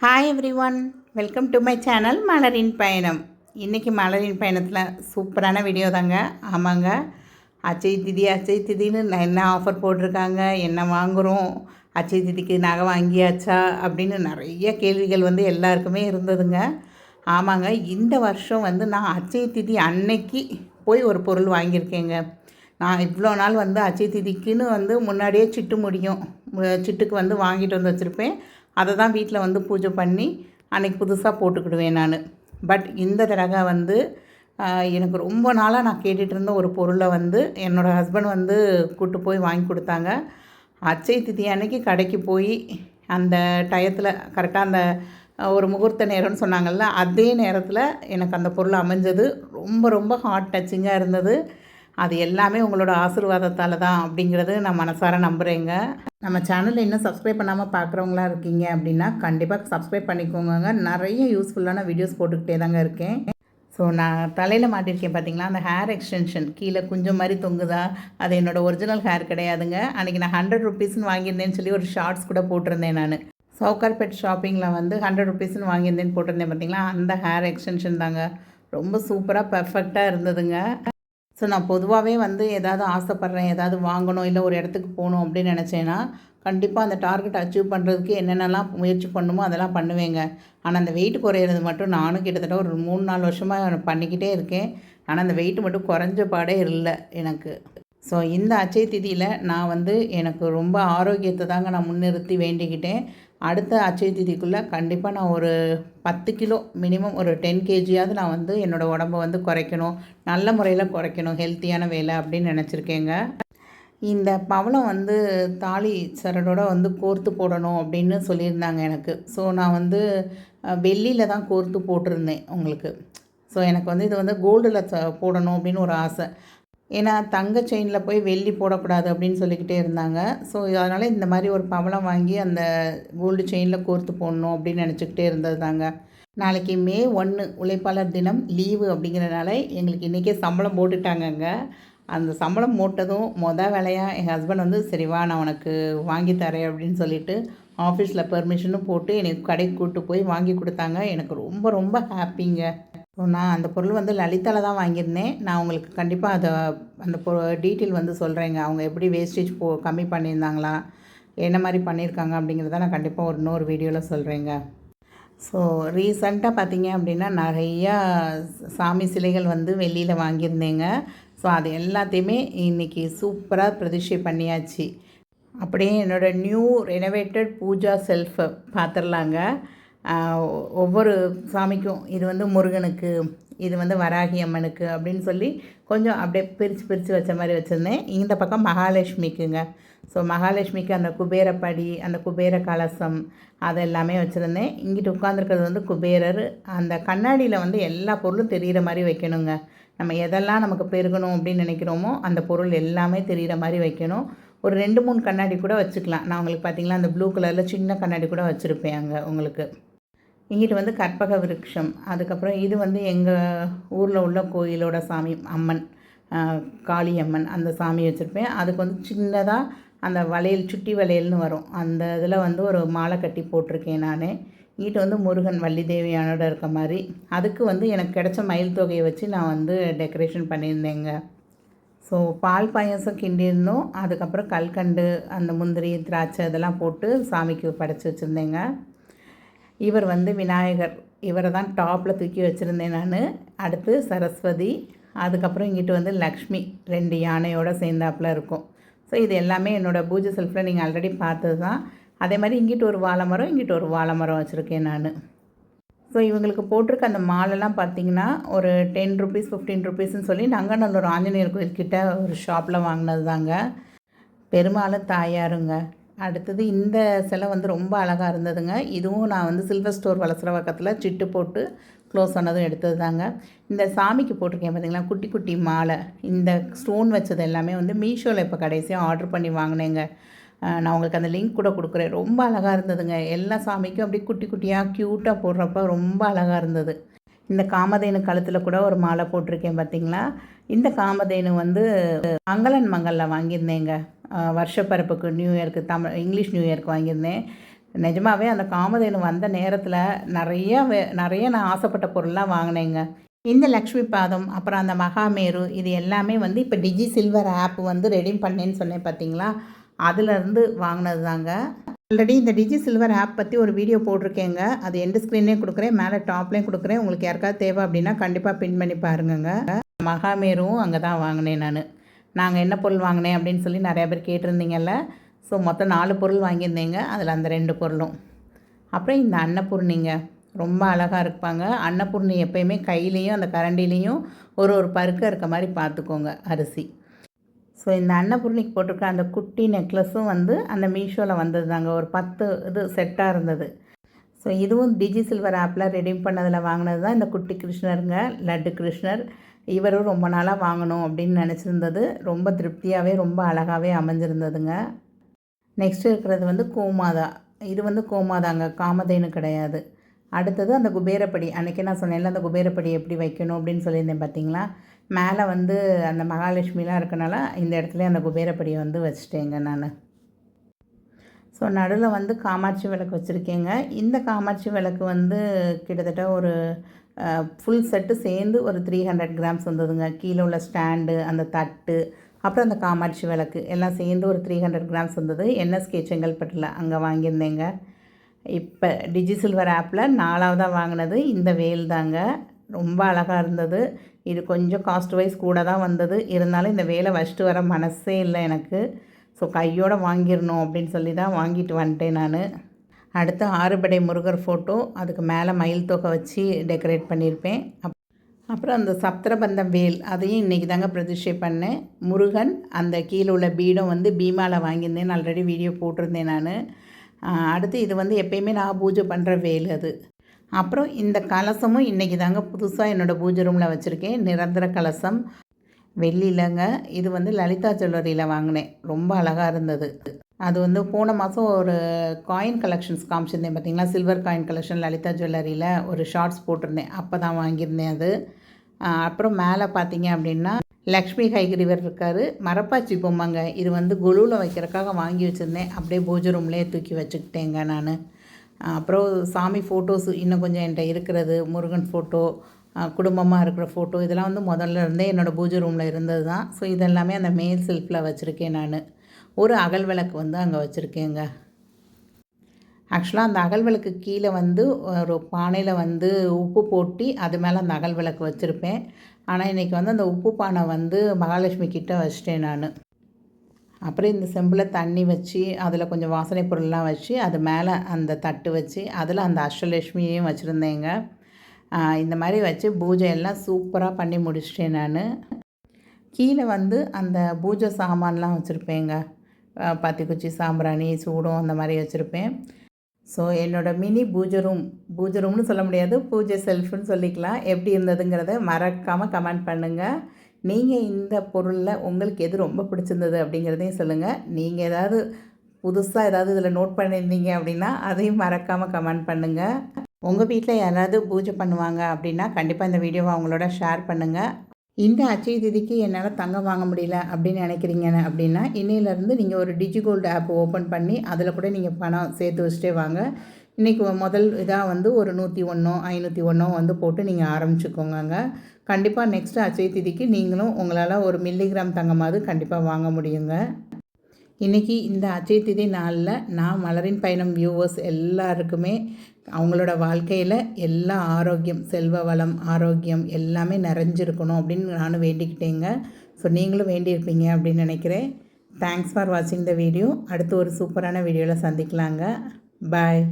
Hi every one, welcome to my channel மலரின் பயணம். இன்றைக்கி மலரின் பயணத்தில் சூப்பரான வீடியோ தாங்க. ஆமாங்க, அச்சை திதின்னு என்ன ஆஃபர் போட்டிருக்காங்க, என்ன வாங்குகிறோம், அச்சை திதிக்கு நகை வாங்கியாச்சா அப்படின்னு நிறைய கேள்விகள் எல்லாருக்குமே இருந்ததுங்க. ஆமாங்க, இந்த வருஷம் நான் அச்சை திதி அன்னைக்கு போய் ஒரு பொருள் வாங்கியிருக்கேங்க. நான் இவ்வளோ நாள் அச்சை திதிக்குன்னு முன்னாடியே சிட்டு முடியும், சிட்டுக்கு வாங்கிட்டு வச்சுருப்பேன். அதை தான் வீட்டில் பூஜை பண்ணி அன்றைக்கி புதுசாக போட்டுக்கிடுவேன் நான். பட் இந்த தடவை எனக்கு ரொம்ப நாளாக நான் கேட்டுகிட்டு இருந்த ஒரு பொருளை என்னோடய ஹஸ்பண்ட் கூப்பிட்டு போய் வாங்கி கொடுத்தாங்க. அச்சை திதி அன்னைக்கு கடைக்கு போய் அந்த டயத்தில் கரெக்டாக அந்த ஒரு முகூர்த்த நேரம்னு சொன்னாங்கள்ல, அதே நேரத்தில் எனக்கு அந்த பொருள் அமைஞ்சது. ரொம்ப ரொம்ப ஹார்ட் டச்சிங்காக இருந்தது. அது எல்லாமே உங்களோட ஆசீர்வாதத்தால் தான் அப்படிங்கிறது நான் மனசார நம்புகிறேங்க. நம்ம சேனலில் இன்னும் சப்ஸ்கிரைப் பண்ணாமல் பார்க்குறவங்களா இருக்கீங்க அப்படின்னா கண்டிப்பாக சப்ஸ்கிரைப் பண்ணிக்கோங்க. நிறைய யூஸ்ஃபுல்லான வீடியோஸ் போட்டுக்கிட்டே தாங்க இருக்கேன். ஸோ நான் தலையில் மாட்டியிருக்கேன் பார்த்தீங்களா, அந்த ஹேர் எக்ஸ்டென்ஷன் கீழே கொஞ்சம் மாதிரி தொங்குதா, அது என்னோடய ஒரிஜினல் ஹேர் கிடையாதுங்க. அன்றைக்கி நான் 100 ருபீஸ்ன்னு வாங்கியிருந்தேன்னு சொல்லி ஒரு ஷார்ட்ஸ் கூட போட்டிருந்தேன். நான் சவுகார்பேட் ஷாப்பிங்கில் 100 ருபீஸ்ன்னு வாங்கியிருந்தேன்னு போட்டிருந்தேன் பார்த்தீங்களா, அந்த ஹேர் எக்ஸ்டென்ஷன் தாங்க. ரொம்ப சூப்பராக பர்ஃபெக்டாக இருந்ததுங்க. ஸோ நான் பொதுவாகவே ஏதாவது ஆசைப்பட்றேன், ஏதாவது வாங்கணும், இல்லை ஒரு இடத்துக்கு போகணும் அப்படின்னு நினச்சேன்னா கண்டிப்பாக அந்த டார்கெட் அச்சீவ் பண்ணுறதுக்கு என்னென்னலாம் முயற்சி பண்ணணுமோ அதெல்லாம் பண்ணுவேங்க. ஆனால் அந்த வெயிட் குறையிறது மட்டும் நானும் கிட்டத்தட்ட ஒரு 3-4 வருஷமாக பண்ணிக்கிட்டே இருக்கேன். ஆனால் அந்த வெயிட் மட்டும் குறைஞ்ச பாடே இல்லை எனக்கு. ஸோ இந்த அச்சை திதியில் நான் எனக்கு ரொம்ப ஆரோக்கியத்தை தாங்க நான் முன்னிறுத்தி வேண்டிக்கிட்டேன். அடுத்த அச்சை திதிக்குள்ளே கண்டிப்பாக நான் ஒரு 10 கிலோ மினிமம் ஒரு 10 கேஜியாவது நான் என்னோடய உடம்பை குறைக்கணும், நல்ல முறையில் குறைக்கணும், ஹெல்த்தியான வேலை அப்படின்னு நினச்சிருக்கேங்க. இந்த பவளம் தாலி சரடோட கோர்த்து போடணும் அப்படின்னு சொல்லியிருந்தாங்க எனக்கு. ஸோ நான் வெள்ளியில் தான் கோர்த்து போட்டிருந்தேன் உங்களுக்கு. ஸோ எனக்கு இது கோல்டில் போடணும் அப்படின்னு ஒரு ஆசை. ஏன்னா தங்க செயினில் போய் வெள்ளி போடக்கூடாது அப்படின்னு சொல்லிக்கிட்டே இருந்தாங்க. ஸோ அதனால் இந்த மாதிரி ஒரு பவளம் வாங்கி அந்த கோல்டு செயினில் கோர்த்து போடணும் அப்படின்னு நினச்சிக்கிட்டே இருந்தது தாங்க. நாளைக்கு மே 1 உழைப்பாளர் தினம் லீவு அப்படிங்கிறனால எங்களுக்கு இன்றைக்கே சம்பளம் போட்டுட்டாங்கங்க. அந்த சம்பளம் போட்டதும் வேலையாக எங்கள் ஹஸ்பண்ட் சரி வா நான் உனக்கு வாங்கி தரேன் அப்படின்னு சொல்லிட்டு ஆஃபீஸில் பெர்மிஷனும் போட்டு எனக்கு கடைக்கு கூப்பிட்டு போய் வாங்கி கொடுத்தாங்க. எனக்கு ரொம்ப ரொம்ப ஹாப்பிங்க. ஸோ நான் அந்த பொருள் லலிதாவில் தான் வாங்கியிருந்தேன். நான் உங்களுக்கு கண்டிப்பாக அந்த டீட்டெயில் சொல்கிறேங்க. அவங்க எப்படி வேஸ்டேஜ் கம்மி பண்ணியிருந்தாங்களா, என்ன மாதிரி பண்ணியிருக்காங்க அப்படிங்கிறத நான் கண்டிப்பாக இன்னொரு வீடியோவில் சொல்கிறேங்க. ஸோ ரீசண்டாக பார்த்தீங்க அப்படின்னா நிறையா சாமி சிலைகள் வெளியில் வாங்கியிருந்தேங்க. ஸோ அது எல்லாத்தையுமே இன்றைக்கி சூப்பராக பிரதிஷ்டை பண்ணியாச்சு. அப்படியே என்னோடய நியூ ரெனோவேட்டட் பூஜா செல்ஃபை பார்த்துடலாங்க. ஒவ்வொரு சாமிக்கும் இது முருகனுக்கு, இது வராகி அம்மனுக்கு அப்படின்னு சொல்லி கொஞ்சம் அப்படியே பிரித்து வச்ச மாதிரி வச்சுருந்தேன். இந்த பக்கம் மகாலட்சுமிக்குங்க. ஸோ மகாலட்சுமிக்கு அந்த குபேரப்படி, அந்த குபேர கலசம் அது எல்லாமே வச்சுருந்தேன். இங்கிட்டு உட்காந்துருக்கிறது குபேரர். அந்த கண்ணாடியில் எல்லா பொருளும் தெரிகிற மாதிரி வைக்கணுங்க. நம்ம எதெல்லாம் நமக்கு பெருகணும் அப்படின்னு நினைக்கிறோமோ அந்த பொருள் எல்லாமே தெரிகிற மாதிரி வைக்கணும். ஒரு 2-3 கண்ணாடி கூட வச்சுக்கலாம். நான் உங்களுக்கு பார்த்திங்களா அந்த ப்ளூ கலரில் சின்ன கண்ணாடி கூட வச்சுருப்பேன் அங்கே உங்களுக்கு. இங்கிட்டு கற்பக விருட்சம். அதுக்கப்புறம் இது எங்கள் ஊரில் உள்ள கோயிலோட சாமி அம்மன், காளியம்மன், அந்த சாமி வச்சுருப்பேன். அதுக்கு சின்னதாக அந்த வளையல், சுட்டி வளையல்னு வரும், அந்த இதில் ஒரு மாலை கட்டி போட்டிருக்கேன் நான். இங்கிட்டு முருகன் வள்ளி தேவியானோட இருக்க மாதிரி. அதுக்கு எனக்கு கிடைச்ச மயில் தொகையை வச்சு நான் டெக்கரேஷன் பண்ணியிருந்தேங்க. ஸோ பால் பாயசம் கிண்டியிருந்தோம். அதுக்கப்புறம் கல்கண்டு, அந்த முந்திரி, திராட்சை இதெல்லாம் போட்டு சாமிக்கு படைச்சி வச்சுருந்தேங்க. இவர் விநாயகர், இவரை தான் டாப்பில் தூக்கி வச்சுருந்தேன் நான். அடுத்து சரஸ்வதி, அதுக்கப்புறம் இங்கிட்டு லக்ஷ்மி 2 யானையோடு சேர்ந்தாப்பில் இருக்கும். ஸோ இது எல்லாமே என்னோடய பூஜை செல்ஃபில் நீங்கள் ஆல்ரெடி பார்த்தது தான். அதே மாதிரி இங்கிட்டு ஒரு வாழை மரம், இங்கிட்டு ஒரு வாழை மரம் வச்சுருக்கேன் நான். ஸோ இவங்களுக்கு போட்டிருக்க அந்த மாலெல்லாம் பார்த்திங்கன்னா ஒரு 10 ருபீஸ் 15 ருபீஸ்ன்னு சொல்லி நங்கநல்லூர் ஆஞ்சநேயர் கோயில்கிட்ட ஒரு ஷாப்பில் வாங்கினது தாங்க. பெருமாளும் தாயாருங்க. அடுத்தது இந்த சிலை ரொம்ப அழகாக இருந்ததுங்க. இதுவும் நான் சில்வர் ஸ்டோர் வளசரவாக்கத்தில் சிட்டு போட்டு க்ளோஸ் ஆனதும் எடுத்தது தாங்க. இந்த சாமிக்கு போட்டிருக்கேன் பார்த்திங்களா குட்டி குட்டி மாலை, இந்த ஸ்டோன் வச்சது எல்லாமே மீஷோவில் இப்போ கடைசியாக ஆர்டர் பண்ணி வாங்கினேங்க. நான் உங்களுக்கு அந்த லிங்க் கூட கொடுக்குறேன். ரொம்ப அழகாக இருந்ததுங்க. எல்லா சாமிக்கும் அப்படி குட்டி குட்டியாக க்யூட்டாக போடுறப்ப ரொம்ப அழகாக இருந்தது. இந்த காமதேனு கழுத்தில் கூட ஒரு மாலை போட்டிருக்கேன் பார்த்திங்களா. இந்த காமதேனு மங்களன் மங்களில் வாங்கியிருந்தேங்க. வருஷப்பரப்புக்கு, நியூ இயருக்கு, இங்கிலீஷ் நியூ இயருக்கு வாங்கியிருந்தேன். நிஜமாவே அந்த காமதேனு வந்த நேரத்தில் நிறைய நான் ஆசைப்பட்ட பொருள்லாம் வாங்கினேங்க. இந்த லக்ஷ்மி பாதம், அப்புறம் அந்த மகாமேரு இது எல்லாமே வந்து இப்போ டிஜி சில்வர் ஆப் வந்து ரெடீம் பண்ணேன்னு சொன்னேன் பார்த்தீங்களா, அதுலேருந்து வாங்கினது தாங்க. ஆல்ரெடி இந்த டிஜி சில்வர் ஆப் பற்றி ஒரு வீடியோ போட்டிருக்கேங்க. அது எண்டு ஸ்க்ரீன்லேயும் கொடுக்குறேன், மேலே டாப்லேயும் கொடுக்குறேன். உங்களுக்கு யாருக்காவது தேவை அப்படின்னா கண்டிப்பாக பின் பண்ணி பாருங்கங்க. மகாமேருவும் அங்கே தான் வாங்கினேன் நான். நாங்கள் என்ன பொருள் வாங்கினேன் அப்படின்னு சொல்லி நிறையா பேர் கேட்டிருந்தீங்கல்ல. ஸோ மொத்தம் 4 பொருள் வாங்கியிருந்தேங்க. அதில் அந்த 2 பொருளும். அப்புறம் இந்த அன்னபூர்ணிங்க ரொம்ப அழகாக இருப்பாங்க. அன்னபூர்ணி எப்போயுமே கையிலையும் அந்த கரண்டிலையும் ஒரு பருக்க இருக்க மாதிரி பார்த்துக்கோங்க அரிசி. ஸோ இந்த அன்னபூர்ணிக்கு போட்டிருக்க அந்த குட்டி நெக்லஸும் வந்து அந்த மீஷோவில் வந்தது தாங்க. ஒரு 10 இது செட்டாக இருந்தது. ஸோ இதுவும் டிஜி சில்வர் ஆப்பில் ரெடீம் பண்ணதில் வாங்கினது தான் இந்த குட்டி கிருஷ்ணருங்க, லட்டு கிருஷ்ணர். இவரும் ரொம்ப நாளாக வாங்கணும் அப்படின்னு நினச்சிருந்தது. ரொம்ப திருப்தியாகவே ரொம்ப அழகாகவே அமைஞ்சிருந்ததுங்க. நெக்ஸ்ட் இருக்கிறது வந்து கோமாதா. இது வந்து கோமாதாங்க, காமதேனு கிடையாது. அடுத்தது அந்த குபேரப்படி. அன்றைக்கி நான் சொன்னேன்ல அந்த குபேரப்படி எப்படி வைக்கணும் அப்படின்னு சொல்லியிருந்தேன் பார்த்தீங்களா. மேலே வந்து அந்த மகாலட்சுமிலாம் இருக்கனால இந்த இடத்துல அந்த குபேரப்படியை வந்து வச்சுட்டேங்க நான். ஸோ நடுவில் வந்து காமாட்சி விளக்கு வச்சுருக்கேங்க. இந்த காமாட்சி விளக்கு வந்து கிட்டத்தட்ட ஒரு ஃபுல் செட்டு சேர்ந்து ஒரு 300 கிராம்ஸ் வந்ததுங்க. கீழே உள்ள ஸ்டாண்டு, அந்த தட்டு, அப்புறம் அந்த காமாட்சி விளக்கு எல்லாம் சேர்ந்து ஒரு 300 கிராம்ஸ் வந்தது. என்எஸ்கே செங்கல்பட்டில் அங்கே வாங்கியிருந்தேங்க. இப்போ டிஜி சில்வர் ஆப்பில் 4வதாக வாங்கினது இந்த வேல் தாங்க. ரொம்ப அழகாக இருந்தது. இது கொஞ்சம் காஸ்ட் வைஸ் கூட தான் வந்தது. இருந்தாலும் இந்த வேலை வச்சுட்டு வர மனசே இல்லை எனக்கு. ஸோ கையோடு வாங்கிடணும் அப்படின்னு சொல்லி தான் வாங்கிட்டு வந்துட்டேன் நான். அடுத்து 6 படை முருகர் ஃபோட்டோ, அதுக்கு மேலே மயில் தொகை வச்சு டெக்கரேட் பண்ணியிருப்பேன். அப்புறம் அந்த சப்தரபந்தம் வேல் அதையும் இன்றைக்கி தாங்க பிரதிஷ்டை பண்ணேன். முருகன் அந்த கீழே உள்ள பீடம் வந்து பீமாவில் வாங்கியிருந்தேன். ஆல்ரெடி வீடியோ போட்டிருந்தேன் நான். அடுத்து இது வந்து எப்பயுமே நான் பூஜை பண்ணுற வேல் அது. அப்புறம் இந்த கலசமும் இன்றைக்கி தாங்க புதுசாக என்னோடய பூஜை ரூமில் வச்சுருக்கேன். நிரந்தர கலசம் வெள்ளியிலங்க. இது வந்து லலிதா ஜுவல்லரியில் வாங்கினேன். ரொம்ப அழகாக இருந்தது. அது வந்து போன மாதம் ஒரு காயின் கலெக்ஷன்ஸ் காமிச்சிருந்தேன் பார்த்தீங்களா, சில்வர் காயின் கலெக்ஷன் லலிதா ஜுவல்லரியில் ஒரு ஷார்ட்ஸ் போட்டிருந்தேன். அப்போ தான் வாங்கியிருந்தேன் அது. அப்புறம் மேலே பார்த்தீங்க அப்படின்னா லக்ஷ்மி ஹைகிரிவர் இருக்கார். மரப்பாச்சி பொம்மைங்க. இது வந்து குழுவில் வைக்கிறதுக்காக வாங்கி வச்சுருந்தேன். அப்படியே பூஜை ரூம்லேயே தூக்கி வச்சுக்கிட்டேங்க நான். அப்புறம் சாமி ஃபோட்டோஸ் இன்னும் கொஞ்சம் என்கிட்ட இருக்கிறது. முருகன் ஃபோட்டோ, குடும்பமாக இருக்கிற ஃபோட்டோ, இதெல்லாம் வந்து முதல்ல இருந்தே என்னோடய பூஜை ரூமில் இருந்தது தான். ஸோ இதெல்லாமே அந்த மேல் செல்ஃபில் வச்சுருக்கேன் நான். ஒரு அகல் விளக்கு வந்து அங்கே வச்சுருக்கேங்க. ஆக்சுவலாக அந்த அகல் விளக்கு கீழே வந்து ஒரு பானையில் வந்து உப்பு போட்டு அது மேலே அந்த அகல் விளக்கு வச்சுருப்பேன். ஆனால் இன்றைக்கி வந்து அந்த உப்பு பானை வந்து மகாலட்சுமி கிட்டே வச்சிட்டேன் நான். அப்புறம் இந்த செம்பில் தண்ணி வச்சு அதில் கொஞ்சம் வாசனை பொருள்லாம் வச்சு அது மேலே அந்த தட்டு வச்சு அதில் அந்த அஷ்டலட்சுமியையும் வச்சுருந்தேங்க. இந்த மாதிரி வச்சு பூஜை எல்லாம் சூப்பராக பண்ணி முடிச்சிட்டேன் நான். கீழே வந்து அந்த பூஜை சாமான்லாம் வச்சுருப்பேங்க. பத்தி குச்சி, சாம்பிராணி, சூடம் அந்த மாதிரி வச்சுருப்பேன். ஸோ என்னோடய மினி பூஜை ரூம்னு சொல்ல முடியாது, பூஜை செல்ஃப்னு சொல்லிக்கலாம். எப்படி இருந்ததுங்கிறத மறக்காமல் கமெண்ட் பண்ணுங்கள். நீங்கள் இந்த பொருளில் உங்களுக்கு எது ரொம்ப பிடிச்சிருந்தது அப்படிங்கிறதையும் சொல்லுங்கள். நீங்கள் ஏதாவது புதுசாக ஏதாவது இதில் நோட் பண்ணியிருந்தீங்க அப்படின்னா அதையும் மறக்காமல் கமெண்ட் பண்ணுங்கள். உங்கள் வீட்டில் யாராவது பூஜை பண்ணுவாங்க அப்படின்னா கண்டிப்பாக இந்த வீடியோவை அவங்களோட ஷேர் பண்ணுங்கள். இந்த அச்சய திதிக்கு என்னால் தங்கம் வாங்க முடியல அப்படின்னு நினைக்கிறீங்க அப்படின்னா இன்னையிலேருந்து நீங்கள் ஒரு டிஜிகோல்டு ஆப் ஓப்பன் பண்ணி அதில் கூட நீங்கள் பணம் சேர்த்து வச்சுட்டே வாங்க. இன்றைக்கி முதல் இதாக வந்து ஒரு 101 501 வந்து போட்டு நீங்கள் ஆரம்பிச்சுக்கோங்க. கண்டிப்பாக நெக்ஸ்ட்டு அச்சய திதிக்கு நீங்களும் உங்களால் ஒரு மில்லிகிராம் தங்கமாவது கண்டிப்பாக வாங்க முடியுங்க. இன்றைக்கி இந்த அச்சய திதி நாளில் நான் மலரின் பயணம் வியூவர்ஸ் எல்லாருக்குமே அவங்களோட வாழ்க்கையில் எல்லா ஆரோக்கியம், செல்வ வளம், ஆரோக்கியம் எல்லாமே நிறைஞ்சிருக்கணும் அப்படின்னு நானும் வேண்டிக்கிட்டேங்க. ஸோ நீங்களும் வேண்டியிருப்பீங்க அப்படின்னு நினைக்கிறேன். தேங்க்ஸ் ஃபார் வாட்சிங் த வீடியோ. அடுத்து ஒரு சூப்பரான வீடியோவில் சந்திக்கலாங்க. பாய்.